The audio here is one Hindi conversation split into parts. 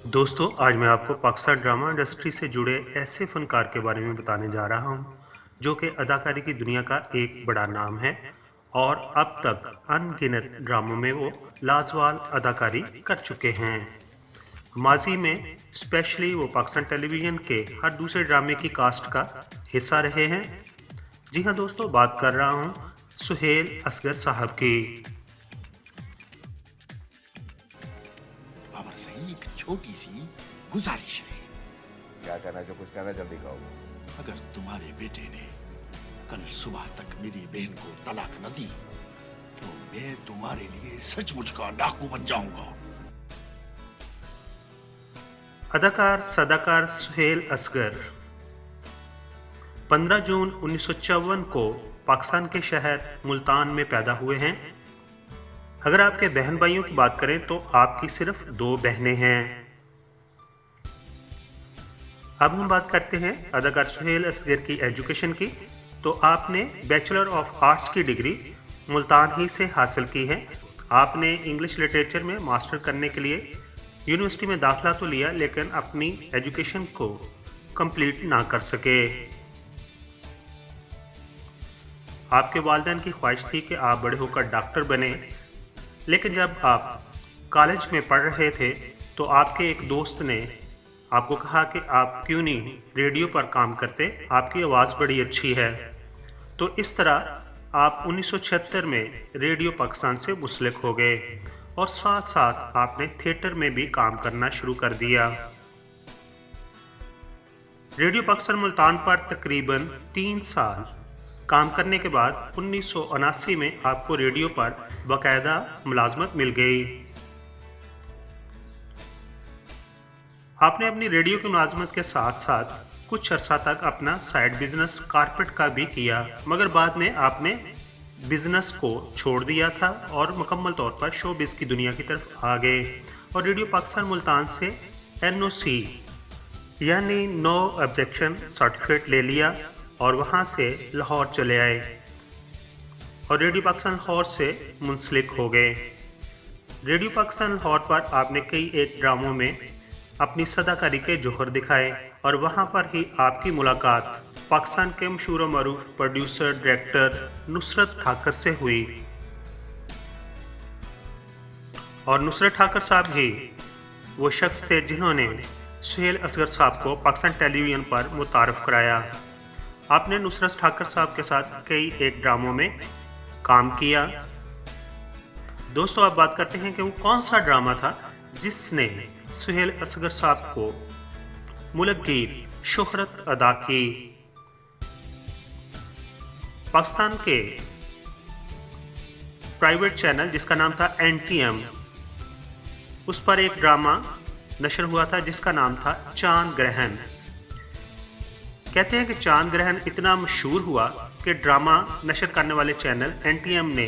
दोस्तों, आज मैं आपको पाकिस्तान ड्रामा इंडस्ट्री से जुड़े ऐसे फ़नकार के बारे में बताने जा रहा हूँ, जो कि अदाकारी की दुनिया का एक बड़ा नाम है और अब तक अनगिनत ड्रामों में वो लाजवाब अदाकारी कर चुके हैं। माजी में स्पेशली वो पाकिस्तान टेलीविज़न के हर दूसरे ड्रामे की कास्ट का हिस्सा रहे हैं। जी हाँ दोस्तों, बात कर रहा हूँ सुहेल असगर साहब की। बाबर सही एक छोटी सी गुजारिश है। क्या करना जो कुछ करना जल्दी कहो। अगर तुम्हारे बेटे ने कल सुबह तक मेरी बहन को तलाक न दी तो मैं तुम्हारे लिए सचमुच का डाकू बन जाऊंगा। अदाकार सदाकार सुहेल असगर 15 जून 1954 को पाकिस्तान के शहर मुल्तान में पैदा हुए हैं। अगर आपके बहन भाइयों की बात करें तो आपकी सिर्फ 2 बहनें हैं। अब हम बात करते हैं अदाकार सुहेल असगर की एजुकेशन की। तो आपने बैचलर ऑफ आर्ट्स की डिग्री मुल्तान ही से हासिल की है। आपने इंग्लिश लिटरेचर में मास्टर करने के लिए यूनिवर्सिटी में दाखिला तो लिया, लेकिन अपनी एजुकेशन को कंप्लीट ना कर सके। आपके वालिदैन की ख्वाहिश थी कि आप बड़े होकर डॉक्टर बने, लेकिन जब आप कॉलेज में पढ़ रहे थे तो आपके एक दोस्त ने आपको कहा कि आप क्यों नहीं रेडियो पर काम करते, आपकी आवाज़ बड़ी अच्छी है। तो इस तरह आप 1976 में रेडियो पाकिस्तान से मुंसलिक हो गए और साथ साथ आपने थिएटर में भी काम करना शुरू कर दिया। रेडियो पाकिस्तान मुल्तान पर तकरीबन 3 साल काम करने के बाद 1979 में आपको रेडियो पर बाकायदा मुलाजमत मिल गई। आपने अपनी रेडियो की मुलाजमत के साथ साथ कुछ अर्सा तक अपना साइड बिजनेस कारपेट का भी किया, मगर बाद में आपने बिजनेस को छोड़ दिया था और मुकम्मल तौर पर शोबिज़ की दुनिया की तरफ आ गए और रेडियो पाकिस्तान मुल्तान से NOC यानी नो ऑब्जेक्शन सर्टिफिकेट ले लिया और वहाँ से लाहौर चले आए और रेडियो पाकिस्तान लाहौर से मुंसलिक हो गए। रेडियो पाकिस्तान लाहौर पर आपने कई एक ड्रामों में अपनी सदाकारी के जौहर दिखाए और वहाँ पर ही आपकी मुलाकात पाकिस्तान के मशहूर मरूफ प्रोड्यूसर डायरेक्टर नुसरत ठाकर से हुई और नुसरत ठाकर साहब ही वो शख्स थे जिन्होंने सुहेल असगर साहब को पाकिस्तान टेलीविज़न पर मुतारफ़ कराया। आपने नुसरत ठाकर साहब के साथ कई एक ड्रामों में काम किया। दोस्तों, आप बात करते हैं कि वो कौन सा ड्रामा था जिसने सुहेल असगर साहब को मुल्कगीर शोहरत अदा की। पाकिस्तान के प्राइवेट चैनल जिसका नाम था NTM, उस पर एक ड्रामा नशर हुआ था जिसका नाम था चांद ग्रहण। कहते हैं कि चांद ग्रहण इतना मशहूर हुआ कि ड्रामा नशर करने वाले चैनल NTM ने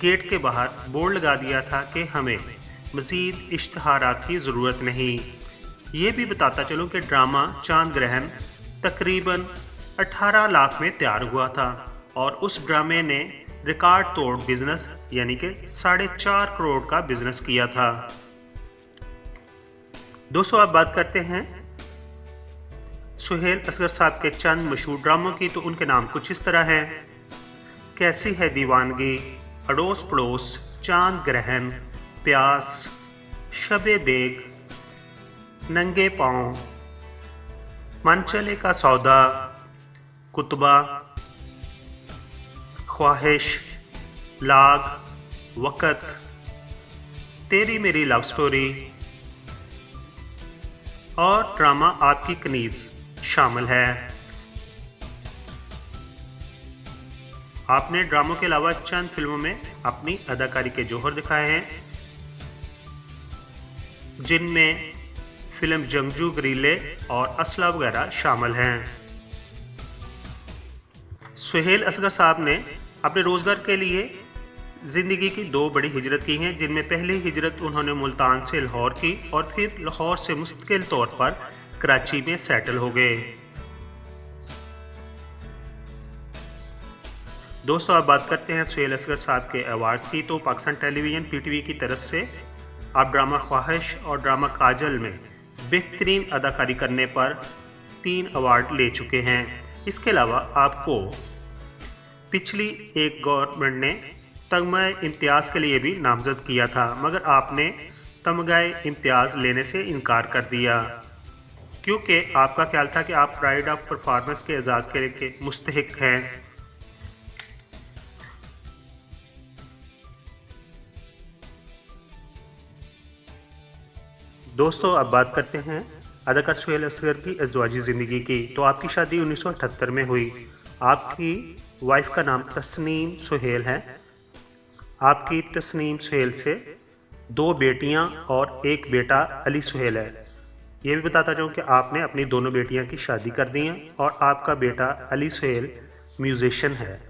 गेट के बाहर बोर्ड लगा दिया था कि हमें मज़ीद इश्तहारात की ज़रूरत नहीं। ये भी बताता चलूँ कि ड्रामा चांद ग्रहण तकरीबन 18 लाख में तैयार हुआ था और उस ड्रामे ने रिकॉर्ड तोड़ बिजनेस यानी कि 4.5 करोड़ का बिजनेस किया था। दोस्तों, आप बात करते हैं सुहेल असगर साहब के चंद मशहूर ड्रामों की। तो उनके नाम कुछ इस तरह हैं: कैसी है दीवानगी, अड़ोस पड़ोस, चांद ग्रहण, प्यास, शबे देग, नंगे पाँव, मनचले का सौदा, कुतबा, ख्वाहिश, लाग, वक़्त, तेरी मेरी लव स्टोरी और ड्रामा आपकी कनीज़ शामिल है। आपने ड्रामों के अलावा चंद फिल्मों में अपनी अदाकारी के जौहर दिखाए हैं, जिनमें फिल्म जंगजू गरीले और असला वगैरह शामिल हैं। सुहेल असगर साहब ने अपने रोज़गार के लिए ज़िंदगी की 2 बड़ी हिजरत की हैं, जिनमें पहली हिजरत उन्होंने मुल्तान से लाहौर की और फिर लाहौर से मुस्तकिल तौर पर कराची में सेटल हो गए। दोस्तों, आप बात करते हैं सुहेल असगर साहब के अवार्ड्स की। तो पाकिस्तान टेलीविज़न PTV की तरफ से आप ड्रामा ख्वाहिश और ड्रामा काजल में बेहतरीन अदाकारी करने पर 3 अवार्ड ले चुके हैं। इसके अलावा आपको पिछली एक गवर्नमेंट ने तमगा इम्तियाज़ के लिए भी नामजद किया था, मगर आपने तमगा इम्तियाज़ लेने से इनकार कर दिया क्योंकि आपका ख्याल था कि आप प्राइड ऑफ परफॉर्मेंस के एजाज़ के लिए मुस्तहिक हैं। दोस्तों, अब बात करते हैं अदाकार सुहेल असगर की अज़दवाजी ज़िंदगी की। तो आपकी शादी 1978 में हुई। आपकी वाइफ का नाम तस्नीम सुहेल है। आपकी तस्नीम सुहेल से 2 बेटियां और 1 बेटा अली सुहेल है। ये भी बताता जाऊँ कि आपने अपनी दोनों बेटियां की शादी कर दी हैं और आपका बेटा अली सुहेल म्यूजिशियन है।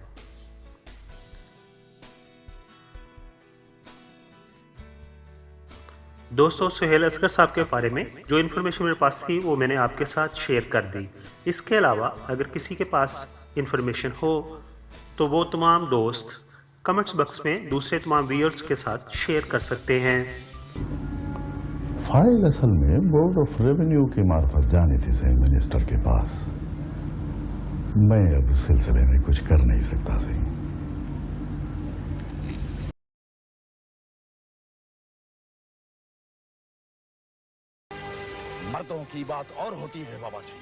दोस्तों, सुहेल असगर साहब के बारे में जो इन्फॉर्मेशन मेरे पास थी वो मैंने आपके साथ शेयर कर दी। इसके अलावा अगर किसी के पास इन्फॉर्मेशन हो तो वो तमाम दोस्त कमेंट्स बॉक्स में दूसरे तमाम व्यूअर्स के साथ शेयर कर सकते हैं। फाइल असल में बोर्ड ऑफ रेवेन्यू के मार्फत जानी थी सही मिनिस्टर के पास। मैं अब उस सिलसिले में कुछ कर नहीं सकता सही। मर्दों की बात और होती है बाबा जी।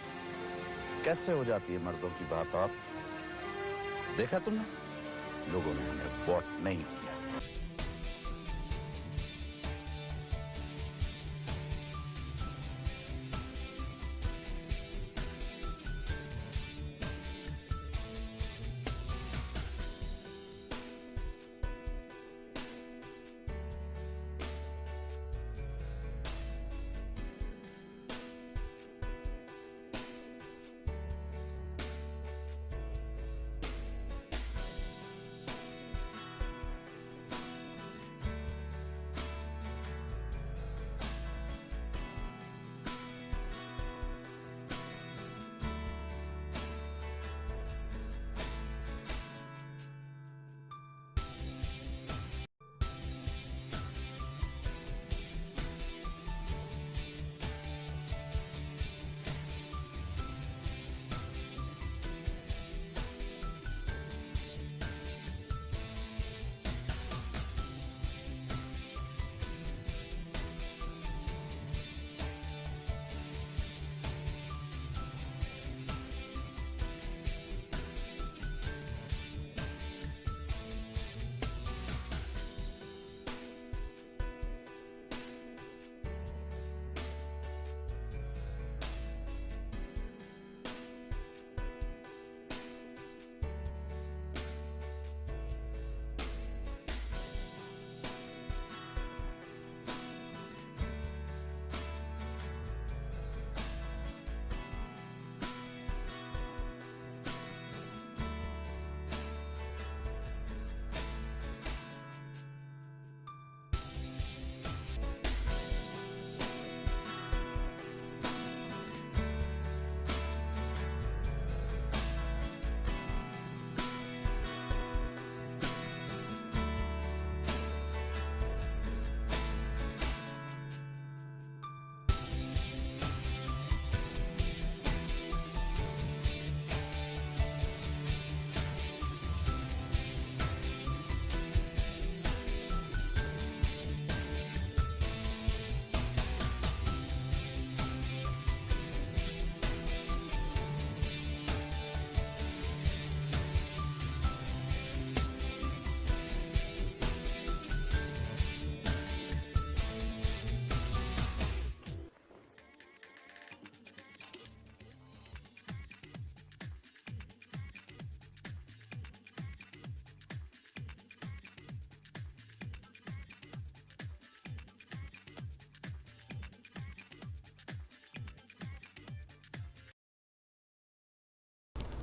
कैसे हो जाती है मर्दों की बात? और देखा तुमने, लोगों ने हमें वोट नहीं किया।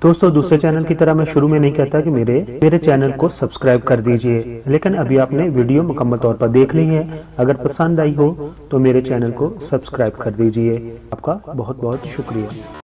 दोस्तों, दूसरे चैनल की तरह मैं शुरू में नहीं कहता कि मेरे चैनल को सब्सक्राइब कर दीजिए, लेकिन अभी आपने वीडियो मुकम्मल तौर पर देख ली है। अगर पसंद आई हो तो मेरे चैनल को सब्सक्राइब कर दीजिए। आपका बहुत बहुत शुक्रिया।